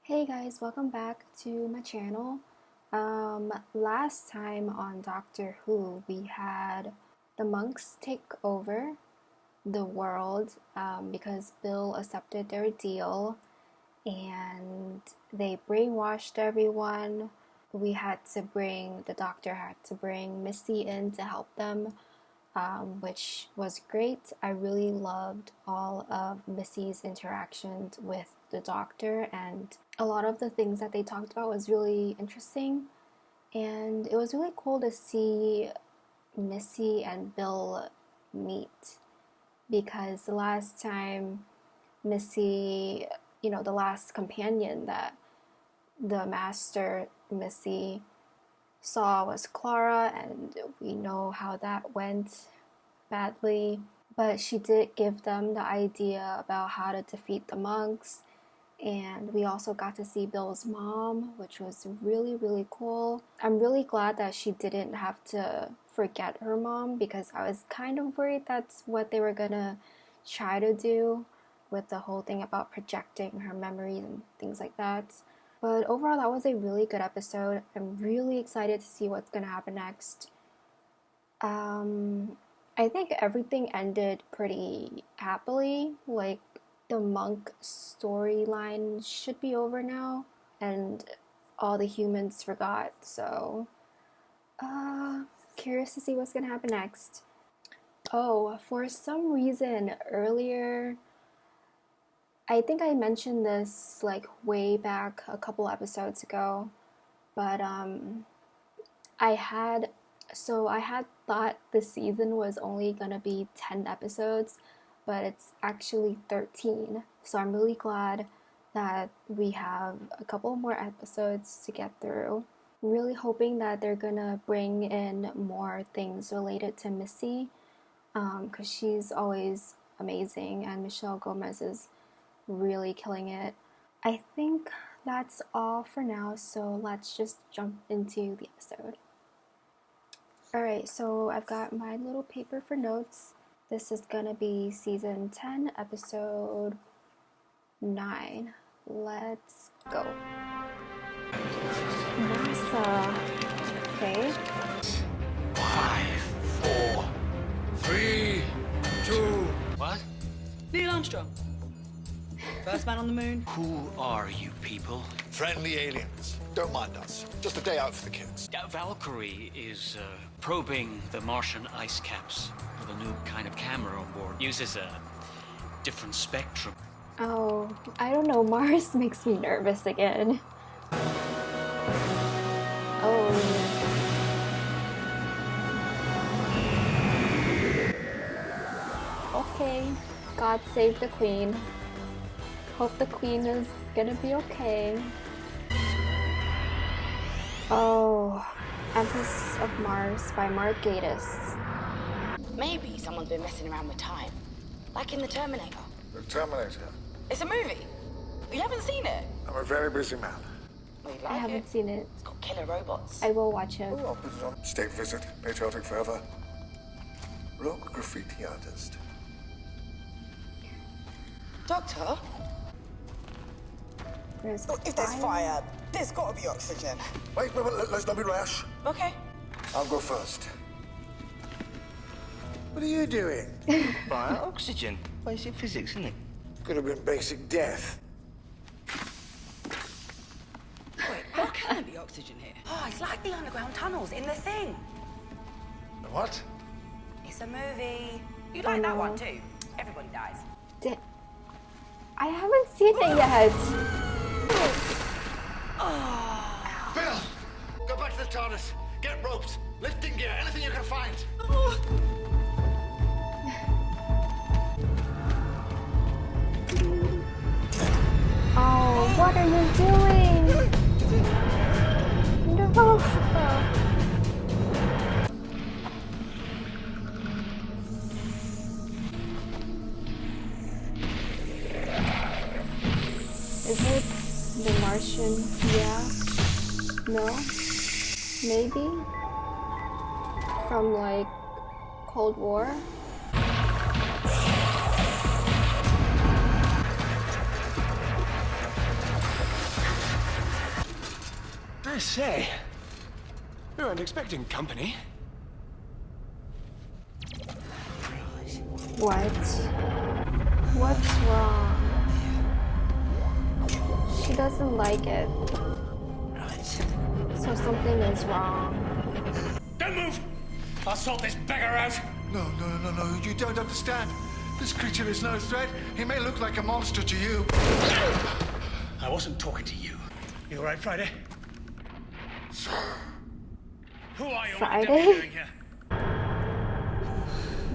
Hey guys, welcome back to my channel. Last time on Doctor Who, we had the monks take over the world because Bill accepted their deal and they brainwashed everyone. The doctor had to bring Missy in to help them, which was great. I really loved all of Missy's interactions with the doctor, and a lot of the things that they talked about was really interesting, and it was really cool to see Missy and Bill meet, because the last time Missy, the last companion that the master Missy saw was Clara, and we know how that went badly. But she did give them the idea about how to defeat the monks, and we also got to see Bill's mom, which was really, really cool. I'm really glad that she didn't have to forget her mom, because I was kind of worried that's what they were gonna try to do with the whole thing about projecting her memories and things like that. But overall, that was a really good episode. I'm really excited to see what's gonna happen next. I think everything ended pretty happily. Like, the monk storyline should be over now, and all the humans forgot, so curious to see what's gonna happen next. Oh, for some reason earlier, I think I mentioned this like way back a couple episodes ago, but I had thought the season was only gonna be 10 episodes, but it's actually 13. So I'm really glad that we have a couple more episodes to get through. I'm really hoping that they're gonna bring in more things related to Missy, because she's always amazing, and Michelle Gomez is really killing it. I think that's all for now, so let's just jump into the episode. Alright, so I've got my little paper for notes. This is gonna be season 10, episode 9. Let's go. NASA. Okay. 5, 4, 3, 2. What? Neil Armstrong. First man on the moon. Who are you people? Friendly aliens. Don't mind us. Just a day out for the kids. Valkyrie is probing the Martian ice caps with a new kind of camera on board. Uses a different spectrum. Oh, I don't know. Mars makes me nervous again. Oh. Okay. God save the Queen. Hope the Queen is gonna be okay. Oh, Empress of Mars by Mark Gatiss. Maybe someone's been messing around with time, like in The Terminator. The Terminator. It's a movie. You haven't seen it? I'm a very busy man. Well, you'd I like haven't it. seen it. It's got killer robots. I will watch it. Oh, I'll put it on. State visit. Patriotic forever. Rogue graffiti artist. Doctor? There's Look, if there's fire, there's got to be oxygen. Wait, let's not be rash. Okay. I'll go first. What are you doing? Fire, oxygen. Basic physics, isn't it? Could have been basic death. Wait, how can there be oxygen here? Oh, it's like the underground tunnels in The Thing. The what? It's a movie. You like that one too? Everybody dies. I haven't seen it yet. Bill! Go back to the TARDIS. Get ropes, lifting gear, anything you can find. Oh, what are you doing? No. Is it the Martian? Yeah. No. Maybe. From like Cold War. I say, we weren't expecting company. What? What's wrong? She doesn't like it. So something is wrong. Don't move! I'll sort this beggar out. No, you don't understand. This creature is no threat. He may look like a monster to you. I wasn't talking to you. You all right, Friday? Who are you? Friday? What are you doing here?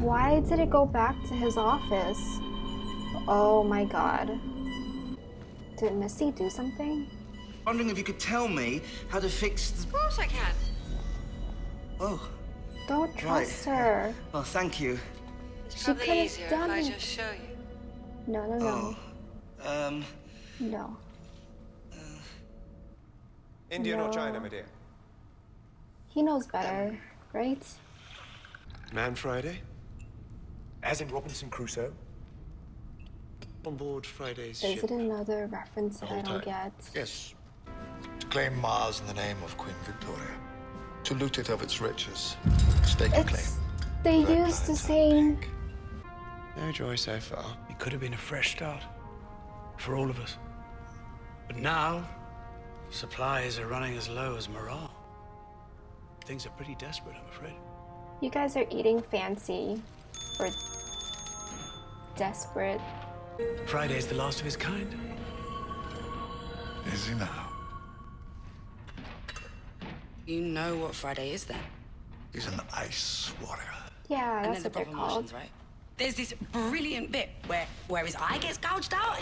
Why did it go back to his office? Oh my god. Did Missy do something? Wondering if you could tell me how to fix the... Of course I can. Oh, Don't trust her. well, thank you. It's She probably could have easier if done I it. just show you. No. Oh, No. Indian No. or China, my dear? He knows better, right? Man Friday? As in Robinson Crusoe? On board Friday's Is ship. it another reference that I whole don't time. get? Yes. To claim Mars in the name of Queen Victoria. To loot it of its riches. Stake a claim. It's they used the same. No joy so far. It could have been a fresh start. For all of us. But now, supplies are running as low as morale. Things are pretty desperate, I'm afraid. You guys are eating fancy or desperate. Friday's the last of his kind. Is he now? You know what Friday is then? He's an ice warrior. Yeah, And that's then the what they're proper called. Martians, right? There's this brilliant bit where his eye gets gouged out.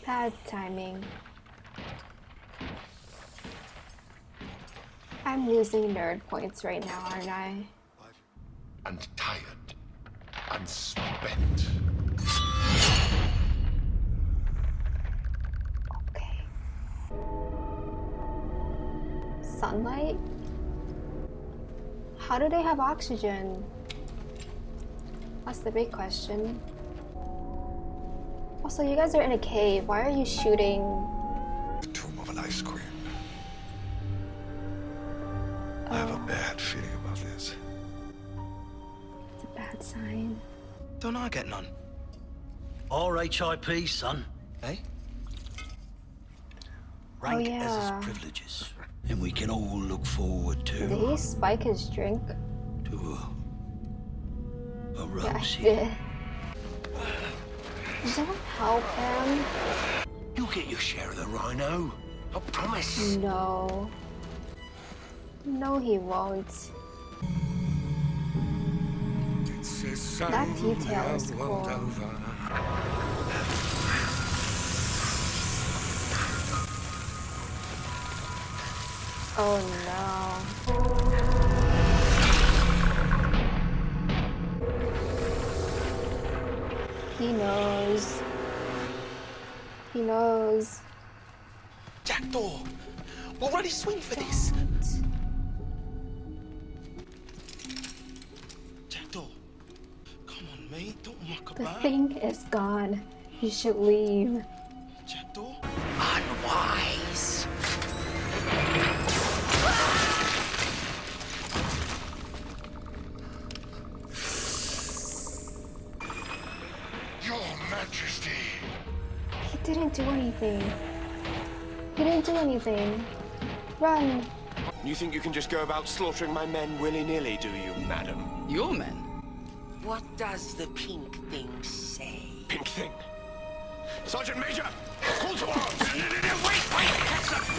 Bad timing. I'm losing nerd points right now, aren't I? And tired. And spent. Okay. Sunlight? How do they have oxygen? That's the big question. Also, you guys are in a cave. Why are you shooting? The tomb of an ice queen. I have a bad feeling about this. It's a bad sign. don't I get none? R.H.I.P., son. Eh? Rank yeah. as his privileges. And we can all look forward Did to he spike his drink? a Yeah, I rosy. did. Don't help him. You'll get your share of the rhino. I promise. No. No, he won't. That detail is cool. Oh no. He knows. He knows. Jackdaw! We'll ready swing for this! Jackdaw! Come on, mate. Don't muck The about. thing is gone. You should leave. Jackdaw? Unwise. Your Majesty. He didn't do anything. He didn't do anything. Run. You think you can just go about slaughtering my men willy-nilly, do you, madam? Your men? What does the pink thing say? Pink thing. Sergeant Major, call to arms!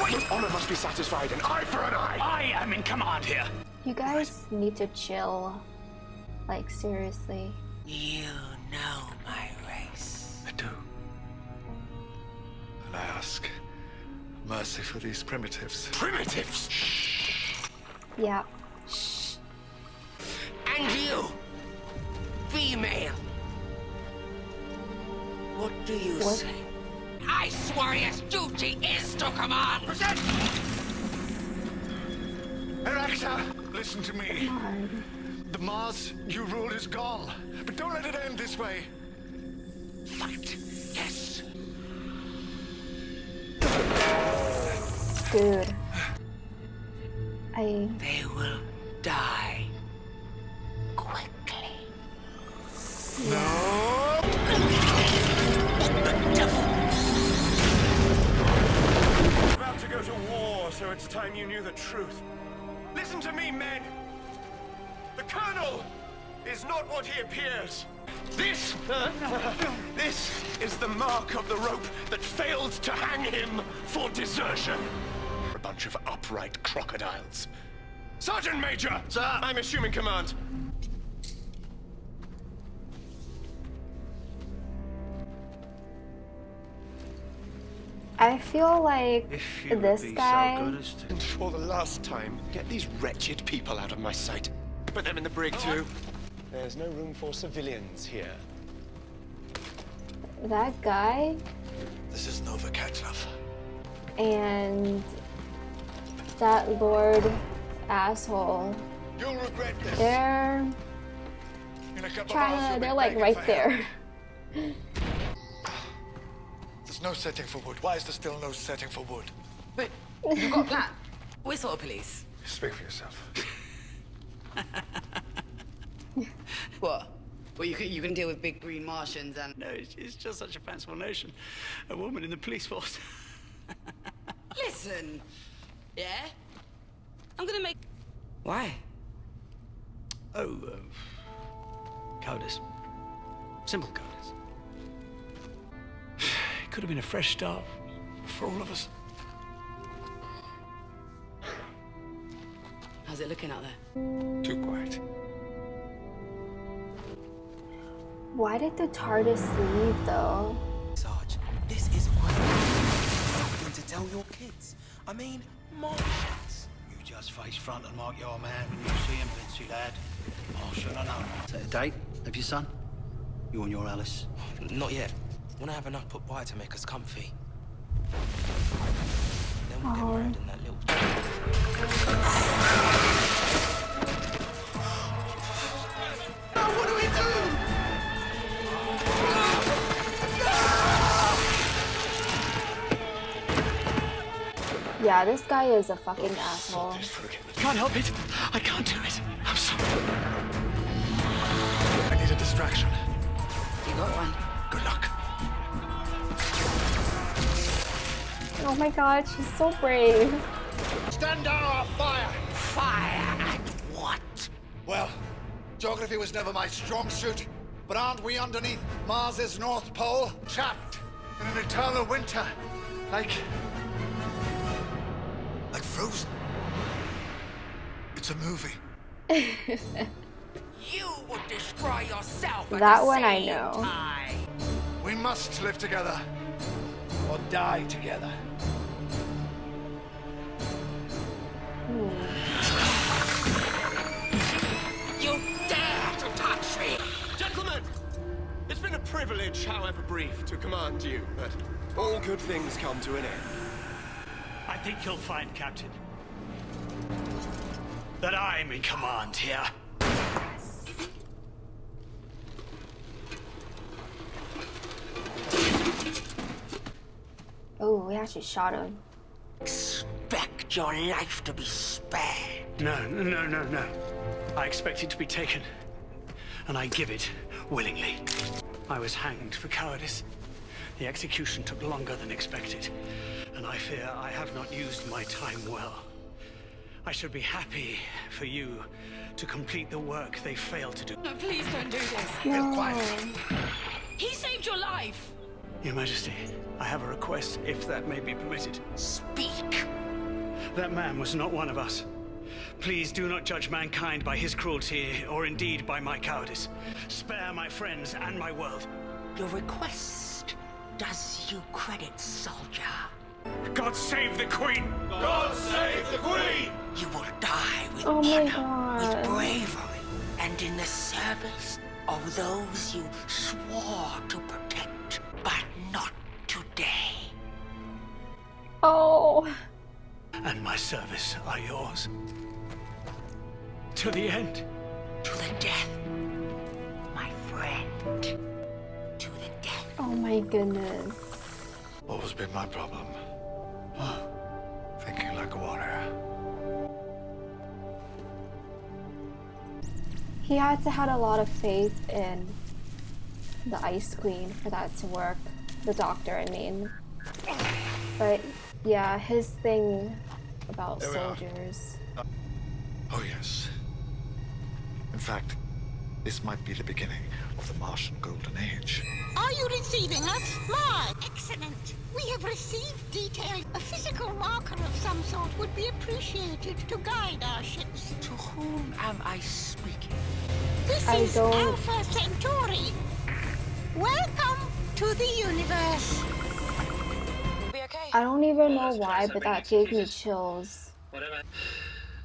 Wait! Honor must be satisfied, an eye for an eye! I am in command here. You guys need to chill. Like, seriously. You know my race. I do. And I ask mercy for these primitives. Primitives! Yeah. And you, female. What do you What? say? Ice Warrior's duty is to command. Erecta, listen to me. Darn. The Mars you ruled is gone. But don't let it end this way. Fight. Yes. Dude. They will die. Quickly. About to go to war, so it's time you knew the truth. Listen to me, men. The Colonel is not what he appears. This is the mark of the rope that failed to hang him for desertion. A bunch of upright crocodiles. Sergeant Major! Sir! I'm assuming command. I feel like If you would this be guy. so good as to... And for the last time, get these wretched people out of my sight. Put them in the brig, too. There's no room for civilians here. That guy This is Nova Ketchup. and that Lord asshole. You'll regret this. They're In a couple of hours, trying you'll to, be they're like begging right for there. help. There's no setting for wood. Why is there still no setting for wood? But you've got a plan. We're sort of police. Speak for yourself. What? Well, you can deal with big green Martians and... No, it's just such a fanciful notion. A woman in the police force. Listen. Yeah? I'm gonna make... Why? Oh, cowardice. Simple cowardice. It could have been a fresh start for all of us. How's it looking out there? Too quiet. Why did the TARDIS leave though? Sarge, this is what something to tell your kids. I mean, Martians. You just face front and mark your man when you see him, Vincey lad. I should have known. Set a date. Have your son? You and your Alice? Not yet. Wanna have enough put by to make us comfy. Then we'll get married in that little... What do we do? Yeah, this guy is a fucking asshole. Can't help it. I can't do it. I'm sorry. I need a distraction. You got one. Good luck. Oh my god, she's so brave. Stand down or fire! Fire at what? Well, geography was never my strong suit, but aren't we underneath Mars's North Pole? Trapped in an eternal winter. Like Frozen. It's a movie. You would destroy yourself at That the one I same know. time. We must live together. Or die together. You dare to touch me! Gentlemen, it's been a privilege, however brief, to command you, but all good things come to an end. I think you'll find, Captain, that I'm in command here. Oh, we actually shot him. Expect your life to be spared. No. I expect it to be taken, and I give it willingly. I was hanged for cowardice. The execution took longer than expected, and I fear I have not used my time well. I should be happy for you to complete the work they failed to do. No, please don't do this. No. He saved your life. Your Majesty, I have a request, if that may be permitted. Speak. That man was not one of us. Please do not judge mankind by his cruelty, or indeed by my cowardice. Spare my friends and my world. Your request does you credit, soldier. God save the Queen! God save the Queen! You will die with Oh my honor, with God. bravery, and in the service of those you swore to protect, but not today. Oh. And my service are yours. To the end. To the death, my friend. To the death. Oh my goodness. Always been my problem. Thinking he had to had a lot of faith in the Ice Queen for that to work. The Doctor, I mean. But yeah, his thing about soldiers. Oh, yes. In fact, this might be the beginning of the Martian Golden Age. Are you receiving us? My, excellent. We have received details. A physical marker of some sort would be appreciated to guide our ships. To whom am I speaking? This is Alpha Centauri. Welcome to the universe. You'll be okay. I don't even know why, but that gave me chills. Whatever.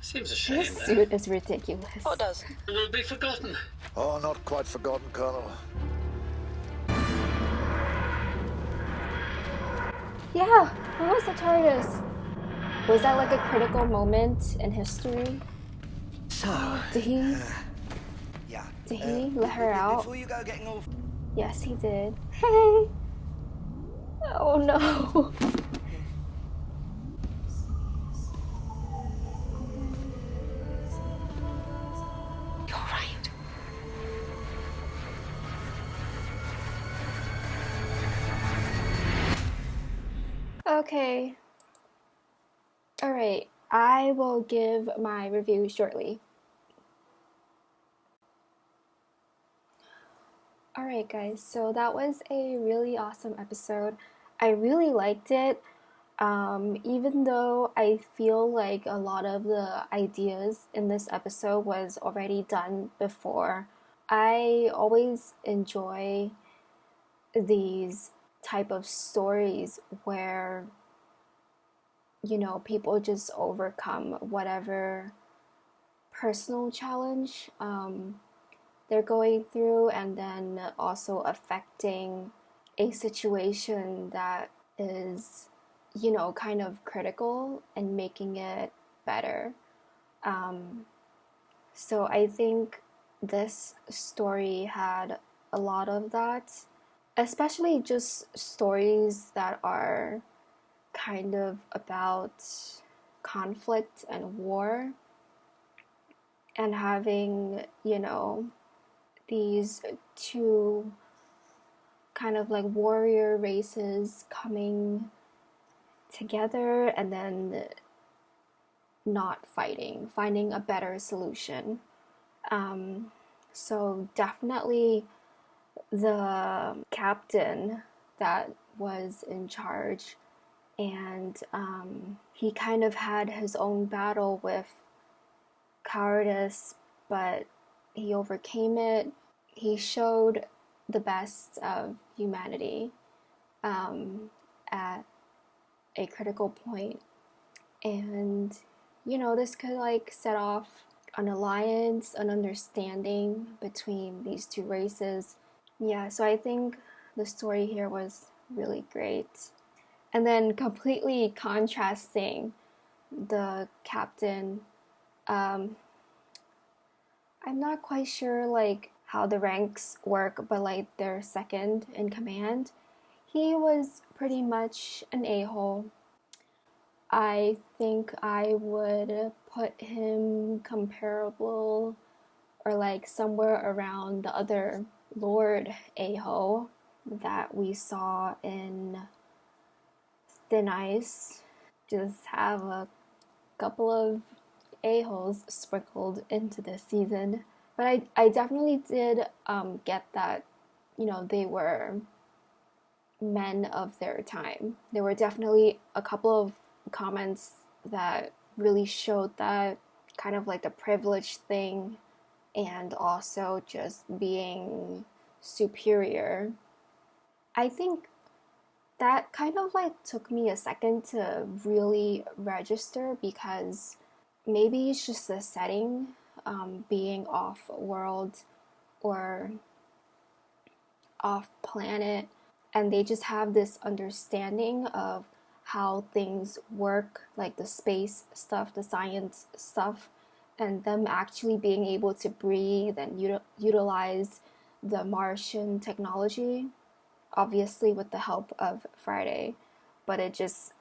Seems a shame. His suit is ridiculous. What does? It will be forgotten. Oh, not quite forgotten, Colonel. Yeah, who was the TARDIS? Was that like a critical moment in history? So, Did he yeah. Did he let her out? Before you go getting all... Yes, he did. Hey! Oh no! You're right. Okay. Alright, I will give my review shortly. Alright guys, so that was a really awesome episode. I really liked it. Even though I feel like a lot of the ideas in this episode was already done before, I always enjoy these type of stories where, you know, people just overcome whatever personal challenge they're going through, and then also affecting a situation that is, you know, kind of critical and making it better. So I think this story had a lot of that, especially just stories that are kind of about conflict and war, and having, you know, these two kind of like warrior races coming together and then not fighting, finding a better solution. So definitely the captain that was in charge, and he kind of had his own battle with cowardice, but he overcame it. He showed the best of humanity at a critical point. And, you know, this could like set off an alliance, an understanding between these two races. Yeah, so I think the story here was really great. And then completely contrasting the captain. I'm not quite sure like how the ranks work, but like their second in command, he was pretty much an a-hole. I think I would put him comparable or like somewhere around the other Lord a-hole that we saw in Thin Ice. Just have a couple of a-holes sprinkled into this season. But I definitely did get that, you know, they were men of their time. There were definitely a couple of comments that really showed that kind of like the privilege thing, and also just being superior. I think that kind of like took me a second to really register, because maybe it's just the setting, being off world or off planet, and they just have this understanding of how things work, like the space stuff, the science stuff, and them actually being able to breathe and utilize the Martian technology, obviously with the help of Friday. But it just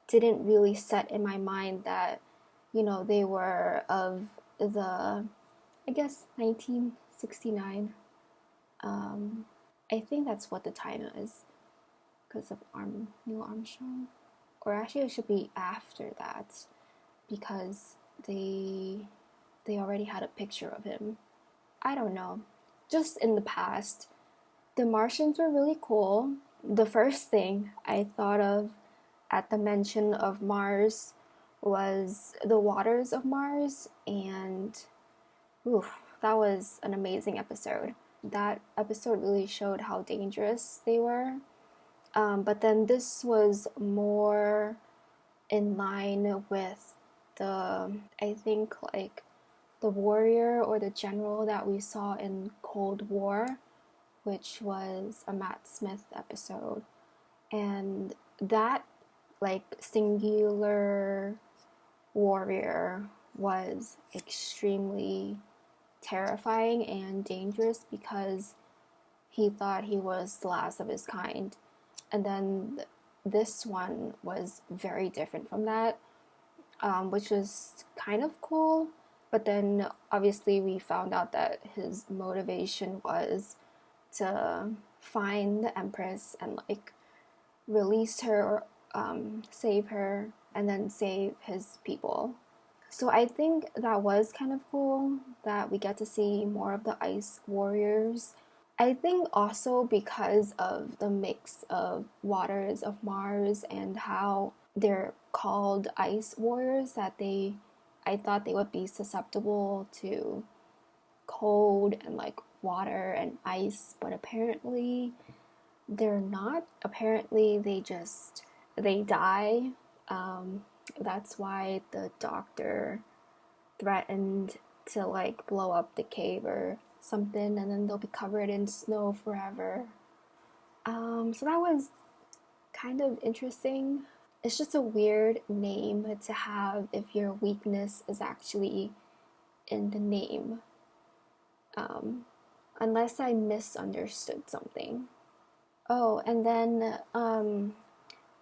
didn't really set in my mind that, you know, they were of the I guess 1969. I think that's what the time is because of Neil Armstrong. Or actually, it should be after that because they already had a picture of him. I don't know. Just in the past, the Martians were really cool. The first thing I thought of at the mention of Mars was the waters of Mars, and oof, that was an amazing episode. That episode really showed how dangerous they were. But then this was more in line with I think, like the warrior or the general that we saw in Cold War, which was a Matt Smith episode. And that, like, singular warrior was extremely terrifying and dangerous because he thought he was the last of his kind. And then this one was very different from that, which was kind of cool. But then obviously we found out that his motivation was to find the Empress and like release her or save her and then save his people. So I think that was kind of cool that we get to see more of the Ice Warriors. I think also because of the mix of waters of Mars and how they're called Ice Warriors, that I thought they would be susceptible to cold and like water and ice, but apparently they're not. Apparently they die. That's why the doctor threatened to like blow up the cave or something, and then they'll be covered in snow forever. So that was kind of interesting. It's just a weird name to have if your weakness is actually in the name. Unless I misunderstood something. Oh, and then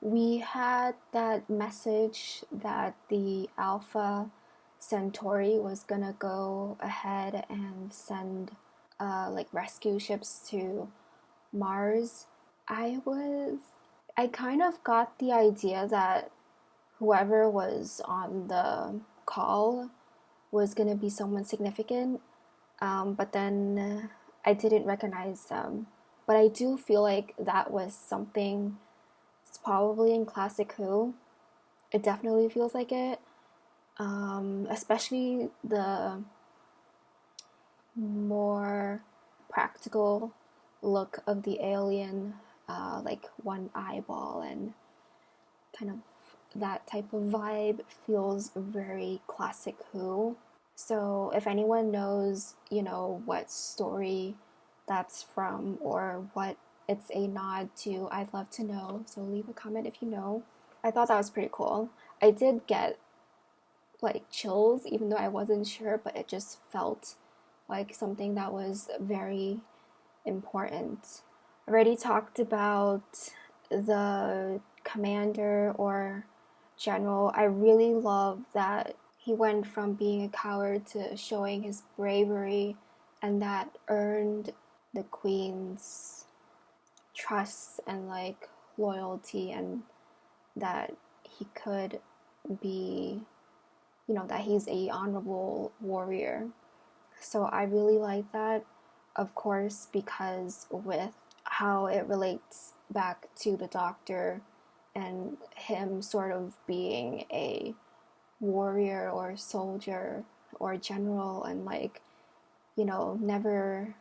we had that message that the Alpha Centauri was gonna go ahead and send like rescue ships to Mars. I kind of got the idea that whoever was on the call was gonna be someone significant, but then I didn't recognize them. But I do feel like that was something. It's probably in Classic Who. It definitely feels like it. Especially the more practical look of the alien, like one eyeball and kind of that type of vibe feels very Classic Who. So if anyone knows, what story that's from or what it's a nod to, I'd love to know. So leave a comment if you know. I thought that was pretty cool. I did get like chills even though I wasn't sure, but it just felt like something that was very important. I already talked about the commander or general. I really love that he went from being a coward to showing his bravery, and that earned the queen's trust and like loyalty, and that he could be, that he's a honorable warrior. So I really like that, of course, because with how it relates back to the doctor and him sort of being a warrior or soldier or general, and like, never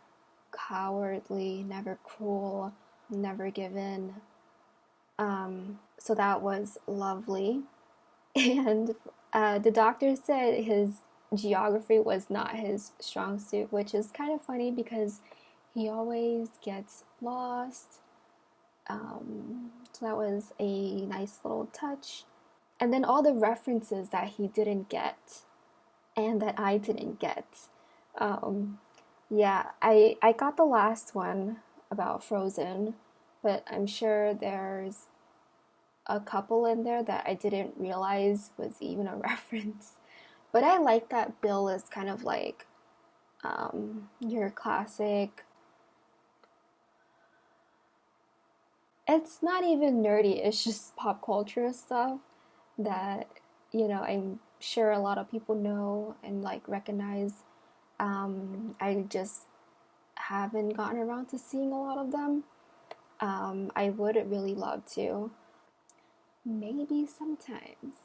cowardly, never cruel, never give in. So that was lovely. And the doctor said his geography was not his strong suit, which is kind of funny because he always gets lost. So that was a nice little touch. And then all the references that he didn't get and that I didn't get. Yeah, I got the last one about Frozen, but I'm sure there's a couple in there that I didn't realize was even a reference. But I like that Bill is kind of like your classic. It's not even nerdy, it's just pop culture stuff that, I'm sure a lot of people know and like recognize. I just haven't gotten around to seeing a lot of them. I would really love to. Maybe sometimes.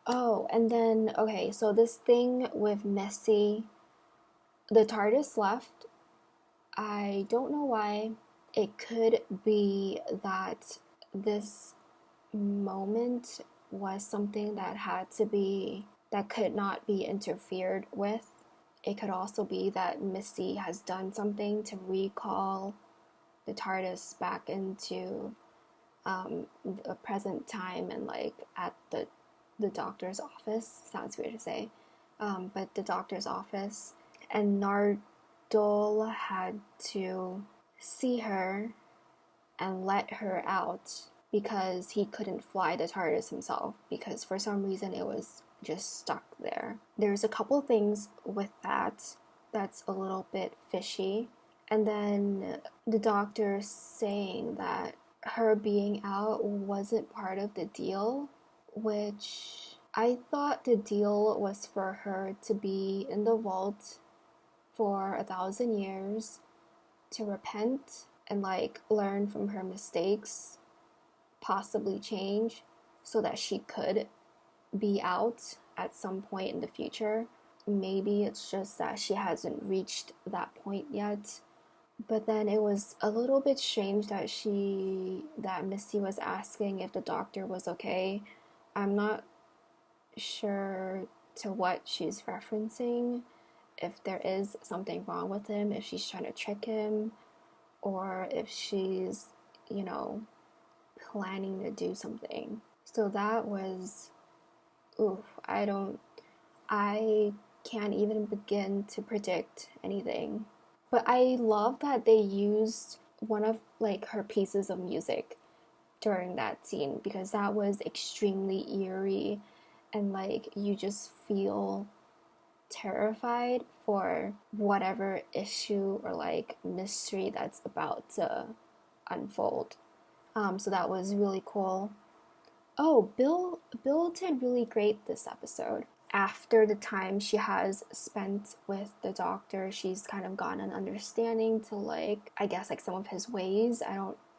Oh, and then, okay, so this thing with Missy, the TARDIS left. I don't know why. It could be that this moment was something that could not be interfered with. It could also be that Missy has done something to recall the TARDIS back into a present time and like at the doctor's office. Sounds weird to say, but the doctor's office, and Nardole had to see her and let her out because he couldn't fly the TARDIS himself because for some reason it was just stuck there. There's a couple things with that's a little bit fishy. And then the doctor saying that her being out wasn't part of the deal, which I thought the deal was for her to be in the vault for 1,000 years, to repent and like learn from her mistakes, possibly change so that she could be out at some point in the future. Maybe it's just that she hasn't reached that point yet. But then it was a little bit strange that Misty was asking if the doctor was okay. I'm not sure to what she's referencing, if there is something wrong with him, if she's trying to trick him, or if she's, planning to do something. So that was, I can't even begin to predict anything. But I love that they used one of like her pieces of music during that scene because that was extremely eerie and like you just feel terrified for whatever issue or like mystery that's about to unfold. So that was really cool. Oh, Bill did really great this episode. After the time she has spent with the doctor, she's kind of gotten an understanding to like, I guess like some of his ways. I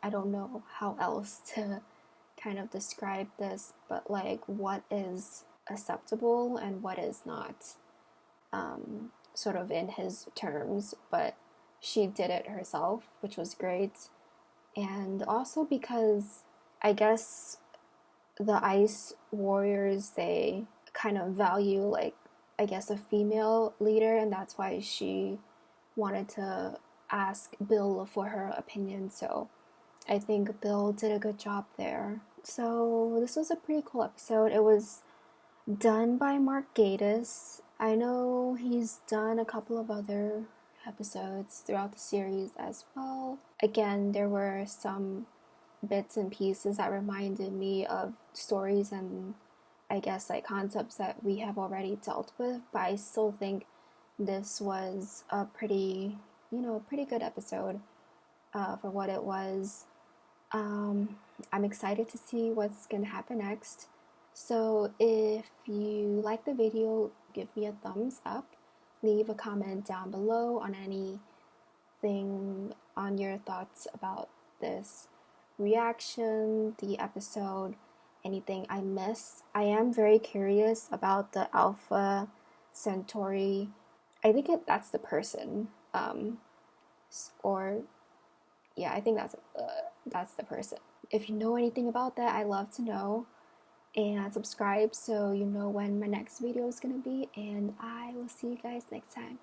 don't know how else to kind of describe this, but like what is acceptable and what is not, sort of in his terms, but she did it herself, which was great. And also because I guess the Ice Warriors, they kind of value like, I guess, a female leader, and that's why she wanted to ask Bill for her opinion. So I think Bill did a good job there. So this was a pretty cool episode. It was done by Mark Gatiss. I know he's done a couple of other episodes throughout the series as well. Again, there were some bits and pieces that reminded me of stories and I guess like concepts that we have already dealt with, but I still think this was a pretty good episode for what it was. I'm excited to see what's gonna happen next. So if you like the video, give me a thumbs up. Leave a comment down below on anything, on your thoughts about this reaction, the episode, anything I missed. I am very curious about the Alpha Centauri. I think that's the person. I think that's the person. If you know anything about that, I'd love to know. And subscribe so you know when my next video is gonna be. And I will see you guys next time.